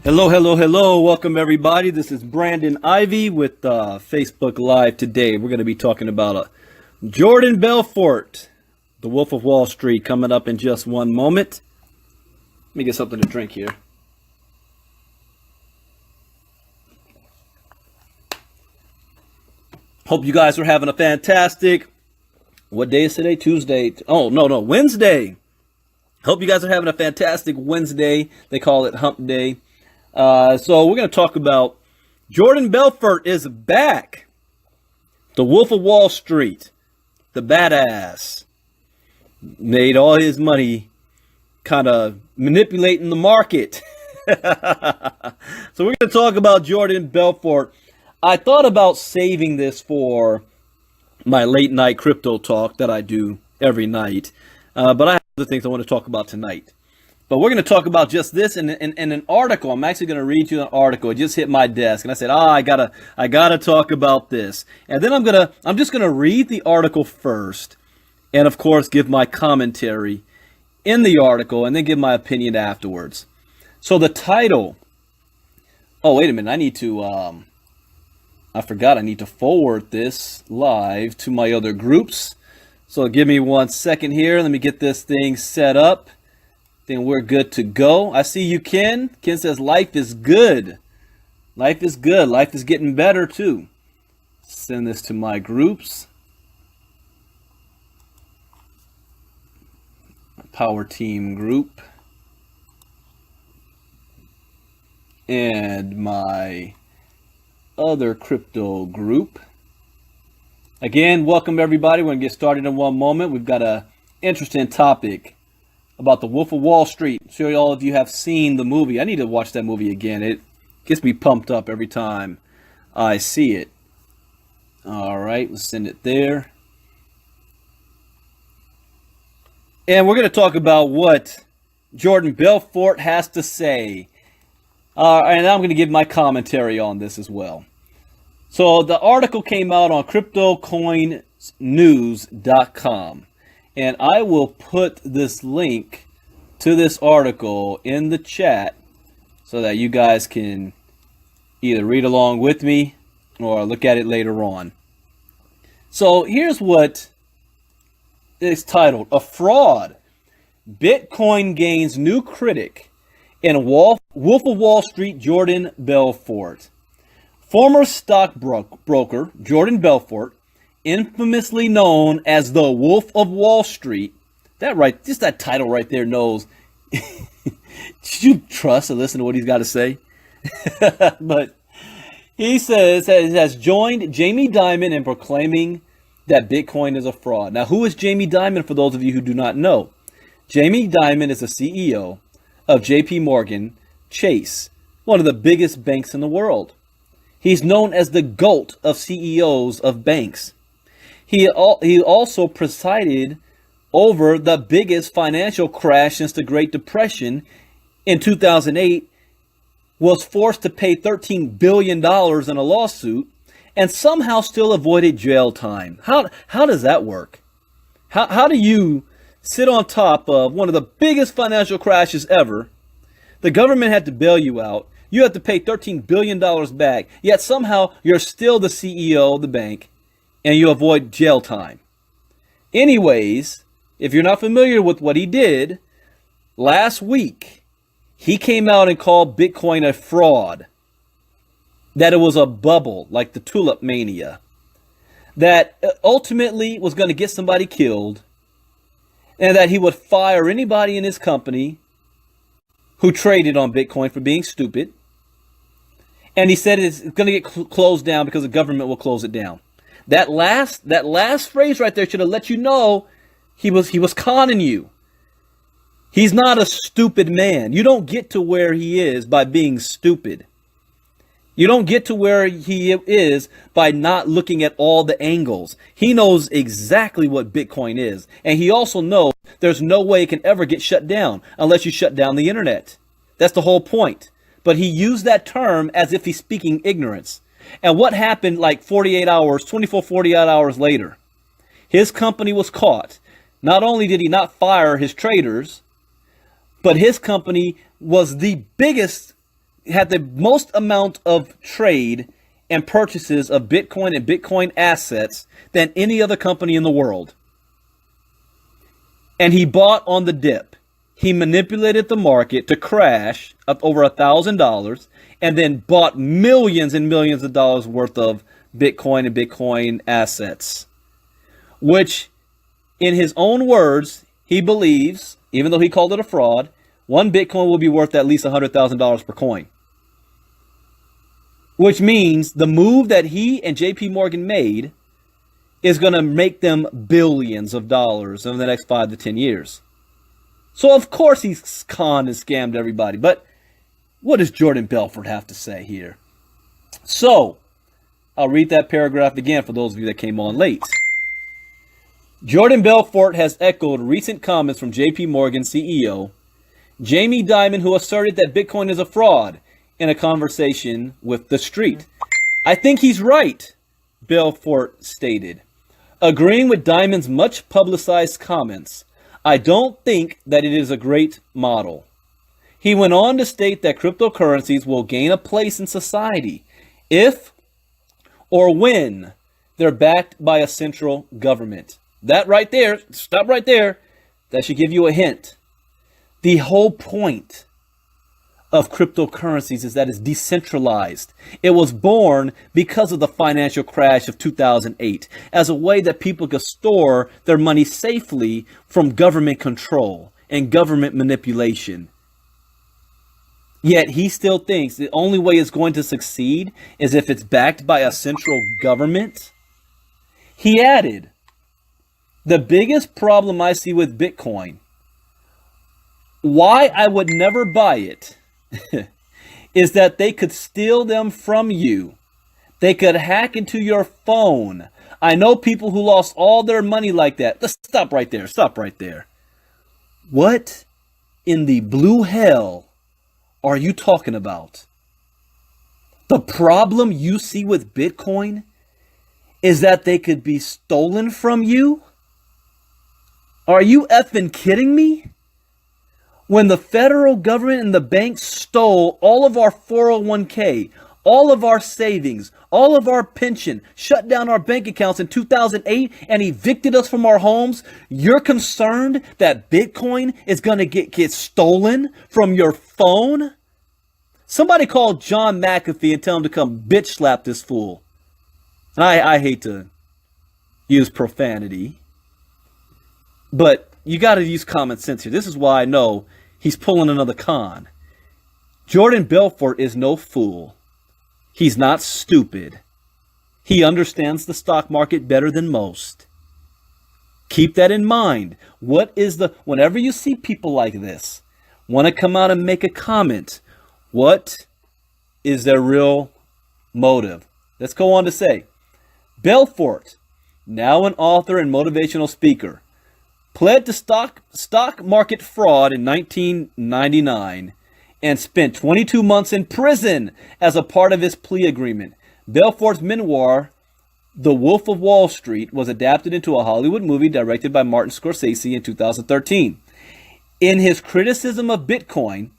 Hello, hello, hello. Welcome, everybody. This is Brandon Ivey with Facebook Live today. We're going to be talking about Jordan Belfort, the Wolf of Wall Street, coming up in just one moment. Let me get something to drink here. Hope you guys are having a fantastic, what day is today? Tuesday. Oh, no, Wednesday. Hope you guys are having a fantastic Wednesday. They call it Hump Day. So we're going to talk about Jordan Belfort is back. The Wolf of Wall Street, the badass, made all his money kind of manipulating the market. So we're going to talk about Jordan Belfort. I thought about saving this for my late night crypto talk that I do every night. But I have other things I want to talk about tonight. But we're going to talk about just this in an article. I'm actually going to read you an article. It just hit my desk, and I said, I gotta talk about this. And then I'm just gonna read the article first, and of course give my commentary in the article, and then give my opinion afterwards. So the title. Oh, wait a minute. I need to. I forgot. I need to forward this live to my other groups. So give me 1 second here. Let me get this thing set up. Then we're good to go. I see you, Ken. Ken says life is good. Life is good. Life is getting better too. Send this to my groups. Power Team group. And my other crypto group. Again, welcome everybody. We're going to get started in one moment. We've got an interesting topic about the Wolf of Wall Street. I'm sure all of you have seen the movie. I need to watch that movie again. It gets me pumped up every time I see it. All right, let's send it there. And we're going to talk about what Jordan Belfort has to say. And I'm going to give my commentary on this as well. So the article came out on CryptoCoinNews.com. And I will put this link to this article in the chat so that you guys can either read along with me or look at it later on. So here's what it's titled: A Fraud. Bitcoin gains new critic in Wolf of Wall Street, Jordan Belfort. Former stockbroker Jordan Belfort, infamously known as the Wolf of Wall Street. Just that title right there knows. Should you trust and listen to what he's got to say? But he says has joined Jamie Dimon in proclaiming that Bitcoin is a fraud. Now, who is Jamie Dimon for those of you who do not know? Jamie Dimon is the CEO of JP Morgan Chase, one of the biggest banks in the world. He's known as the GOAT of CEOs of banks. He also presided over the biggest financial crash since the Great Depression in 2008, was forced to pay $13 billion in a lawsuit, and somehow still avoided jail time. How does that work? How do you sit on top of one of the biggest financial crashes ever? The government had to bail you out. You have to pay $13 billion back, yet somehow you're still the CEO of the bank, and you avoid jail time. Anyways, if you're not familiar with what he did, last week, he came out and called Bitcoin a fraud. That it was a bubble, like the tulip mania. That ultimately was going to get somebody killed. And that he would fire anybody in his company who traded on Bitcoin for being stupid. And he said it's going to get closed down because the government will close it down. That last phrase right there should have let you know he was conning you. He's not a stupid man. You don't get to where he is by being stupid. You don't get to where he is by not looking at all the angles. He knows exactly what Bitcoin is. And he also knows there's no way it can ever get shut down unless you shut down the internet. That's the whole point. But he used that term as if he's speaking ignorance. And what happened like 48 hours later? His company was caught. Not only did he not fire his traders, but his company was the biggest had the most amount of trade and purchases of Bitcoin and Bitcoin assets than any other company in the world. And he bought on the dip. He manipulated the market to crash up over $1,000 and then bought millions and millions of dollars worth of Bitcoin and Bitcoin assets, which in his own words, he believes, even though he called it a fraud, one Bitcoin will be worth at least $100,000 per coin. Which means the move that he and JP Morgan made is going to make them billions of dollars in the next 5 to 10 years. So of course he's conned and scammed everybody. But what does Jordan Belfort have to say here? So I'll read that paragraph again for those of you that came on late. Jordan Belfort has echoed recent comments from JP Morgan CEO Jamie Dimon, who asserted that Bitcoin is a fraud in a conversation with The Street. I think he's right, Belfort stated. Agreeing with Dimon's much publicized comments, I don't think that it is a great model. He went on to state that cryptocurrencies will gain a place in society if or when they're backed by a central government. That right there, stop right there. That should give you a hint. The whole point of cryptocurrencies is that it's decentralized. It was born because of the financial crash of 2008 as a way that people could store their money safely from government control and government manipulation. Yet he still thinks the only way it's going to succeed is if it's backed by a central government. He added, the biggest problem I see with Bitcoin, why I would never buy it, is that they could steal them from you. They could hack into your phone. I know people who lost all their money like that. Let's stop right there. Stop right there. What in the blue hell are you talking about? The problem you see with Bitcoin is that they could be stolen from you? Are you effing kidding me? When the federal government and the banks stole all of our 401k, all of our savings, all of our pension, shut down our bank accounts in 2008 and evicted us from our homes, you're concerned that Bitcoin is going to get stolen from your phone? Somebody call John McAfee and tell him to come bitch slap this fool. I hate to use profanity, but you got to use common sense here. This is why I know he's pulling another con. Jordan Belfort is no fool. He's not stupid. He understands the stock market better than most. Keep that in mind. Whenever you see people like this want to come out and make a comment, what is their real motive? Let's go on to say, Belfort, now an author and motivational speaker, pled to stock market fraud in 1999 and spent 22 months in prison as a part of his plea agreement. Belfort's memoir, The Wolf of Wall Street, was adapted into a Hollywood movie directed by Martin Scorsese in 2013. In his criticism of Bitcoin,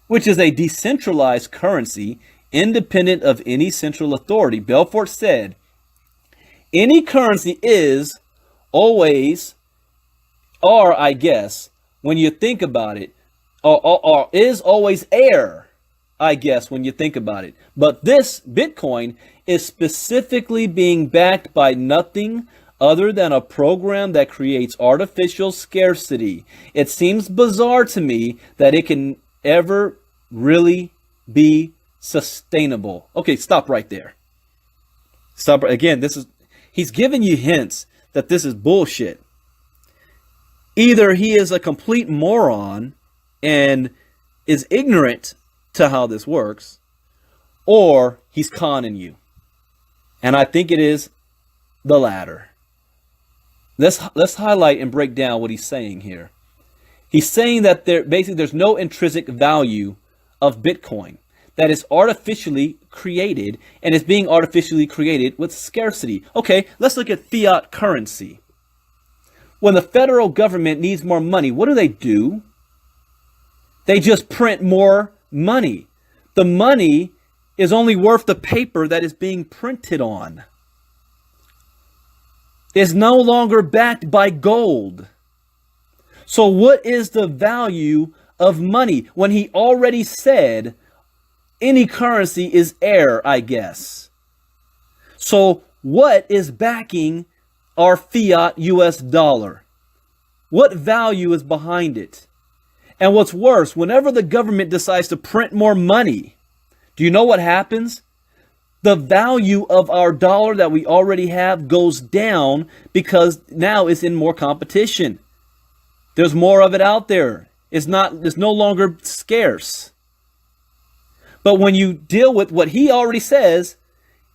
which is a decentralized currency independent of any central authority, Belfort said, any currency is always, or I guess, when you think about it, or is always air, I guess, when you think about it. But this Bitcoin is specifically being backed by nothing other than a program that creates artificial scarcity. It seems bizarre to me that it can ever really be sustainable. Okay, stop right there. Stop. Again, he's giving you hints that this is bullshit. Either he is a complete moron and is ignorant to how this works, or he's conning you. And I think it is the latter. Let's highlight and break down what he's saying here. He's saying that there's no intrinsic value of Bitcoin, that is artificially created, and is being artificially created with scarcity. Okay, let's look at fiat currency. When the federal government needs more money, what do? They just print more money. the money is only worth the paper that is being printed on. It's no longer backed by gold. So what is the value of money when he already said any currency is air, I guess? So what is backing our fiat US dollar? What value is behind it? And what's worse, whenever the government decides to print more money, do you know what happens? The value of our dollar that we already have goes down because now it's in more competition. There's more of it out there. It's no longer scarce. But when you deal with what he already says,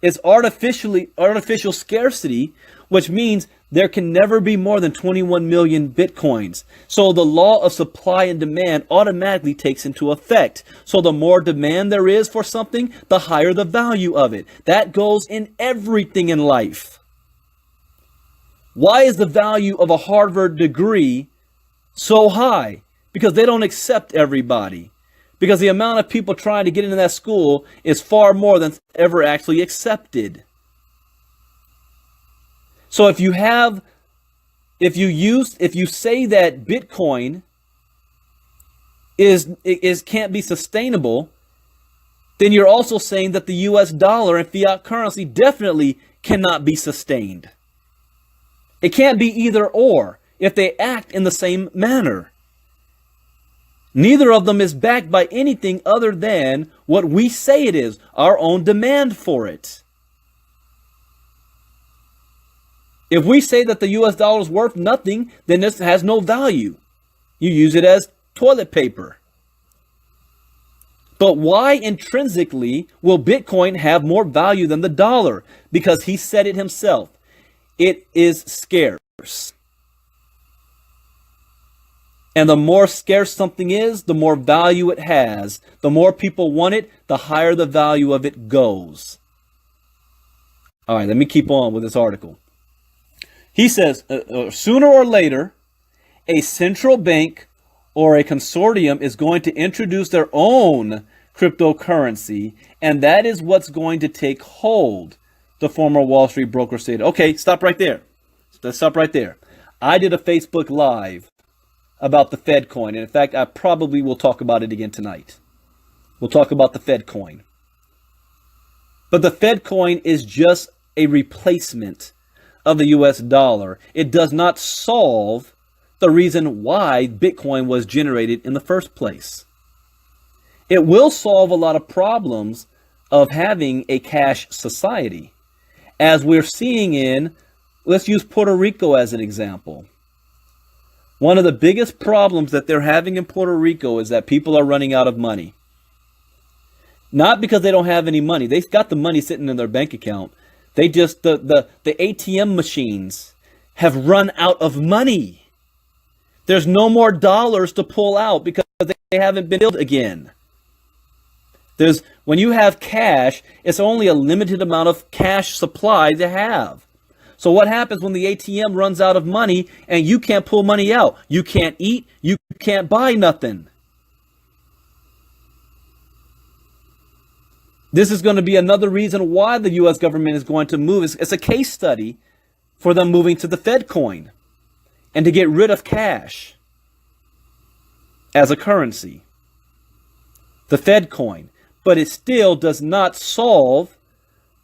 it's artificial scarcity, which means there can never be more than 21 million Bitcoins. So the law of supply and demand automatically takes into effect. So the more demand there is for something, the higher the value of it. That goes in everything in life. Why is the value of a Harvard degree so high? Because they don't accept everybody. Because the amount of people trying to get into that school is far more than ever actually accepted. So if you say that Bitcoin can't be sustainable, then you're also saying that the US dollar and fiat currency definitely cannot be sustained. It can't be either or if they act in the same manner. Neither of them is backed by anything other than what we say it is, our own demand for it. If we say that the US dollar is worth nothing, then this has no value. You use it as toilet paper. But why intrinsically will Bitcoin have more value than the dollar? Because he said it himself. It is scarce. And the more scarce something is, the more value it has. The more people want it, the higher the value of it goes. All right, let me keep on with this article. He says, sooner or later, a central bank or a consortium is going to introduce their own cryptocurrency, and that is what's going to take hold, the former Wall Street broker said. Okay, stop right there. Let's stop right there. I did a Facebook Live about the Fed coin, and in fact, I probably will talk about it again tonight. We'll talk about the Fed coin. But the Fed coin is just a replacement of the US dollar. It does not solve the reason why Bitcoin was generated in the first place. It will solve a lot of problems of having a cash society, as we're seeing in, let's use Puerto Rico as an example. One of the biggest problems that they're having in Puerto Rico is that people are running out of money. Not because they don't have any money. They've got the money sitting in their bank account. They just, the ATM machines have run out of money. There's no more dollars to pull out because they haven't been billed again. When you have cash, it's only a limited amount of cash supply to have. So what happens when the ATM runs out of money and you can't pull money out? You can't eat, you can't buy nothing. This is going to be another reason why the U.S. government is going to move. It's a case study for them moving to the Fed coin and to get rid of cash as a currency. The Fed coin. But it still does not solve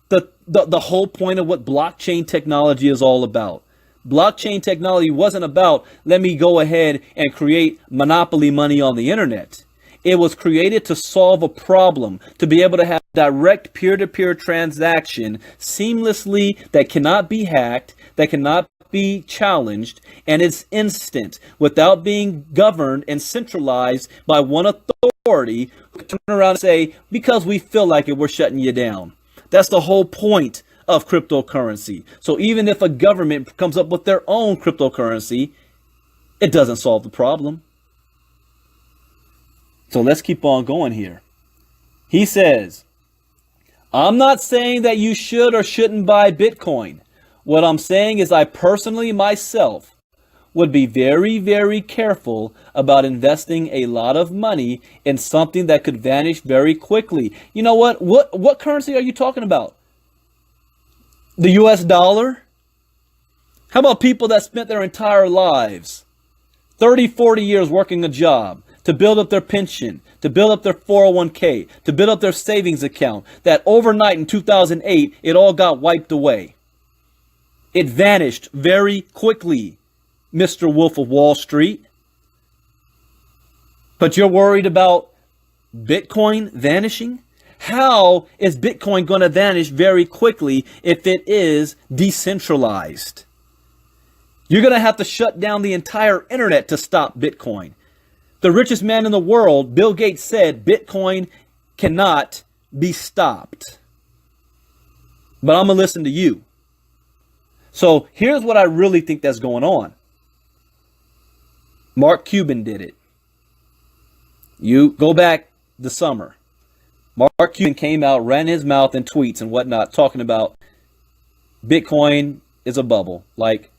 the whole point of what blockchain technology is all about. Blockchain technology wasn't about, let me go ahead and create monopoly money on the internet. It was created to solve a problem, to be able to have direct peer-to-peer transaction seamlessly that cannot be hacked, that cannot be challenged, and it's instant without being governed and centralized by one authority who can turn around and say, because we feel like it, we're shutting you down. That's the whole point of cryptocurrency. So even if a government comes up with their own cryptocurrency, it doesn't solve the problem. So let's keep on going here. He says, I'm not saying that you should or shouldn't buy Bitcoin. What I'm saying is I personally myself would be very, very careful about investing a lot of money in something that could vanish very quickly. You know what? What currency are you talking about? The US dollar? How about people that spent their entire lives, 30, 40 years working a job to build up their pension, to build up their 401k, to build up their savings account, that overnight in 2008, it all got wiped away. It vanished very quickly, Mr. Wolf of Wall Street. But you're worried about Bitcoin vanishing? How is Bitcoin going to vanish very quickly if it is decentralized? You're going to have to shut down the entire internet to stop Bitcoin. The richest man in the world, Bill Gates, said Bitcoin cannot be stopped. But I'm going to listen to you. So here's what I really think that's going on. Mark Cuban did it. You go back the summer. Mark Cuban came out, ran his mouth in tweets and whatnot, talking about Bitcoin is a bubble, like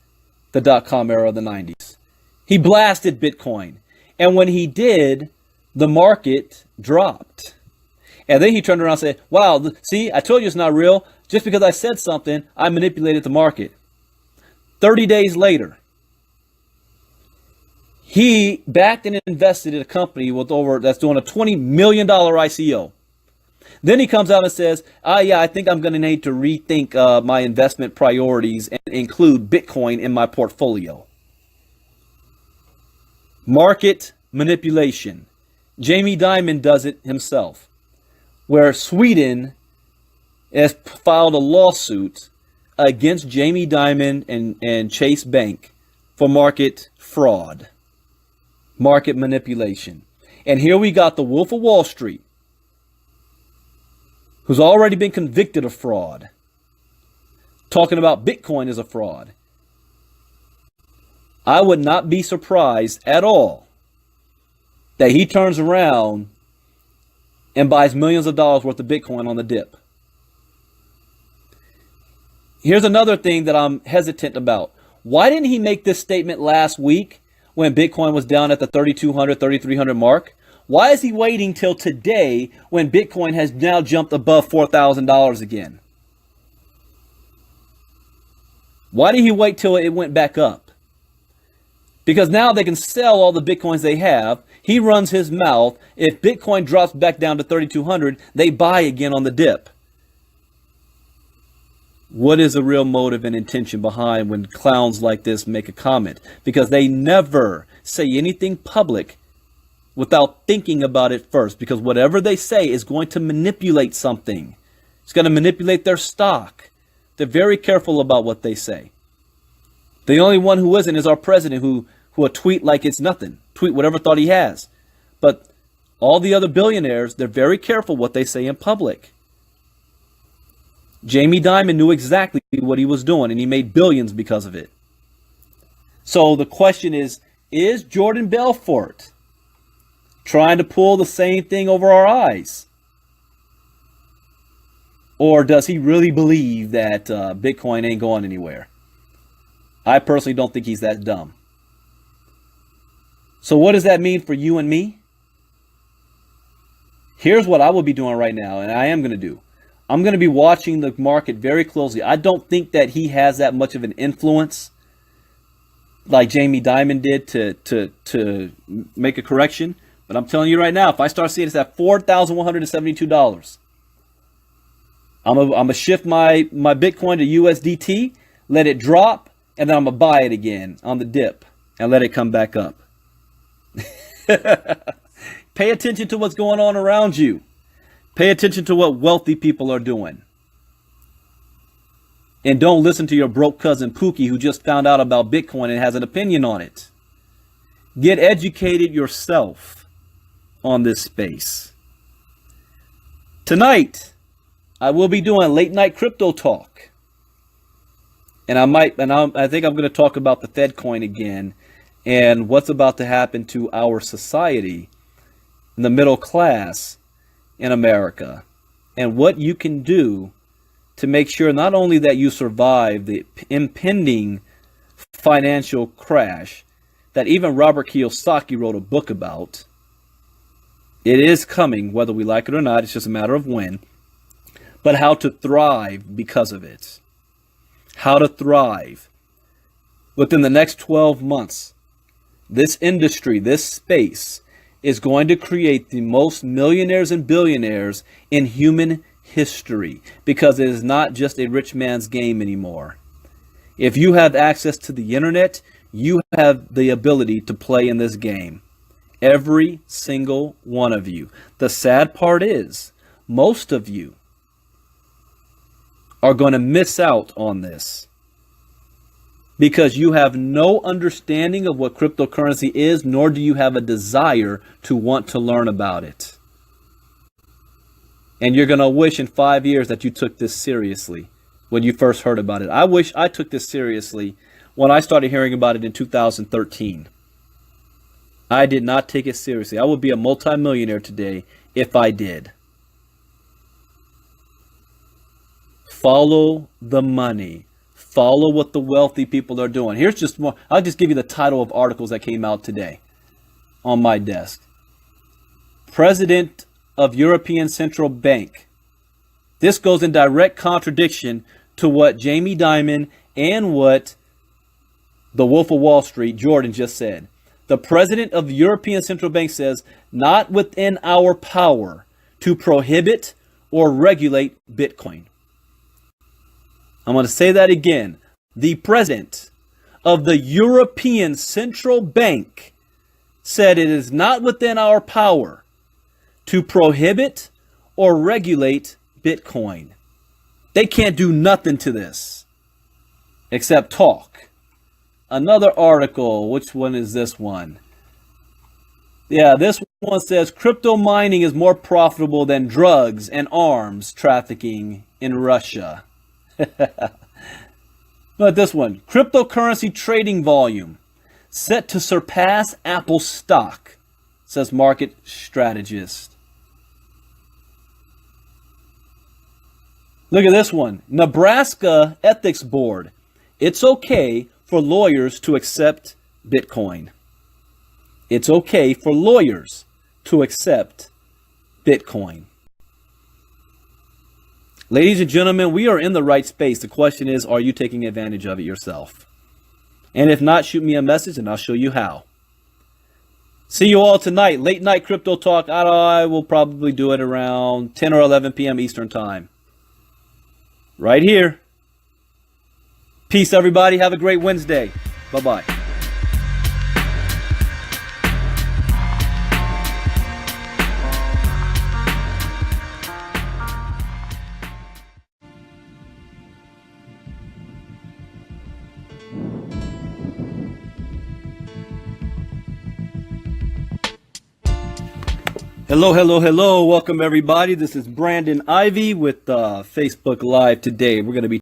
the dot-com era of the 90s. He blasted Bitcoin. And when he did, the market dropped. And then he turned around and said, wow, see, I told you it's not real. Just because I said something, I manipulated the market. 30 days later, he backed and invested in a company that's doing a $20 million ICO. Then he comes out and says, I think I'm going to need to rethink my investment priorities and include Bitcoin in my portfolio. Market manipulation. Jamie Dimon does it himself, where Sweden has filed a lawsuit against Jamie Dimon and Chase Bank for market fraud, market manipulation. And here we got the Wolf of Wall Street, who's already been convicted of fraud, talking about Bitcoin as a fraud. I would not be surprised at all that he turns around and buys millions of dollars worth of Bitcoin on the dip. Here's another thing that I'm hesitant about. Why didn't he make this statement last week when Bitcoin was down at the 3,200, 3,300 mark? Why is he waiting till today when Bitcoin has now jumped above $4,000 again? Why did he wait till it went back up? Because now they can sell all the Bitcoins they have. He runs his mouth. If Bitcoin drops back down to 3,200, they buy again on the dip. What is the real motive and intention behind when clowns like this make a comment? Because they never say anything public without thinking about it first. Because whatever they say is going to manipulate something. It's going to manipulate their stock. They're very careful about what they say. The only one who isn't is our president, who will tweet like it's nothing. Tweet whatever thought he has. But all the other billionaires, they're very careful what they say in public. Jamie Dimon knew exactly what he was doing, and he made billions because of it. So the question is Jordan Belfort trying to pull the same thing over our eyes? Or does he really believe that Bitcoin ain't going anywhere? I personally don't think he's that dumb. So what does that mean for you and me? Here's what I will be doing right now, and I am going to do. I'm going to be watching the market very closely. I don't think that he has that much of an influence like Jamie Dimon did to make a correction. But I'm telling you right now, if I start seeing it's at $4,172, I'm gonna shift my Bitcoin to USDT, let it drop, and then I'm going to buy it again on the dip and let it come back up. Pay attention to what's going on around you. Pay attention to what wealthy people are doing. And don't listen to your broke cousin Pookie who just found out about Bitcoin and has an opinion on it. Get educated yourself on this space. Tonight, I will be doing late night crypto talk. And I think I'm going to talk about the Fed coin again and what's about to happen to our society and the middle class in America, and what you can do to make sure not only that you survive the impending financial crash, that even Robert Kiyosaki wrote a book about. It is coming, whether we like it or not. It's just a matter of when. But how to thrive because of it. How to thrive. Within the next 12 months, this industry, this space, is going to create the most millionaires and billionaires in human history, because it is not just a rich man's game anymore. If you have access to the internet, you have the ability to play in this game. Every single one of you. The sad part is, most of you are going to miss out on this because you have no understanding of what cryptocurrency is, nor do you have a desire to want to learn about it. And you're going to wish in 5 years that you took this seriously when you first heard about it. I wish I took this seriously when I started hearing about it in 2013. I did not take it seriously. I would be a multimillionaire today if I did. Follow the money. Follow what the wealthy people are doing. Here's just more. I'll just give you the title of articles that came out today on my desk. President of European Central Bank. This goes in direct contradiction to what Jamie Dimon and what the Wolf of Wall Street, Jordan, just said. The president of the European Central Bank says, not within our power to prohibit or regulate Bitcoin. I'm going to say that again. The president of the European Central Bank said it is not within our power to prohibit or regulate Bitcoin. They can't do nothing to this except talk. Another article, which one is this one? Yeah, this one says crypto mining is more profitable than drugs and arms trafficking in Russia. But this one, cryptocurrency trading volume set to surpass Apple stock, says market strategist. Look at this one, Nebraska Ethics Board. It's okay for lawyers to accept Bitcoin. It's okay for lawyers to accept Bitcoin. Ladies and gentlemen, we are in the right space. The question is, are you taking advantage of it yourself? And if not, shoot me a message and I'll show you how. See you all tonight. Late night crypto talk. I will probably do it around 10 or 11 p.m. Eastern time. Right here. Peace, everybody. Have a great Wednesday. Bye-bye. Hello, hello, hello. Welcome, everybody. This is Brandon Ivey with Facebook Live today. We're going to be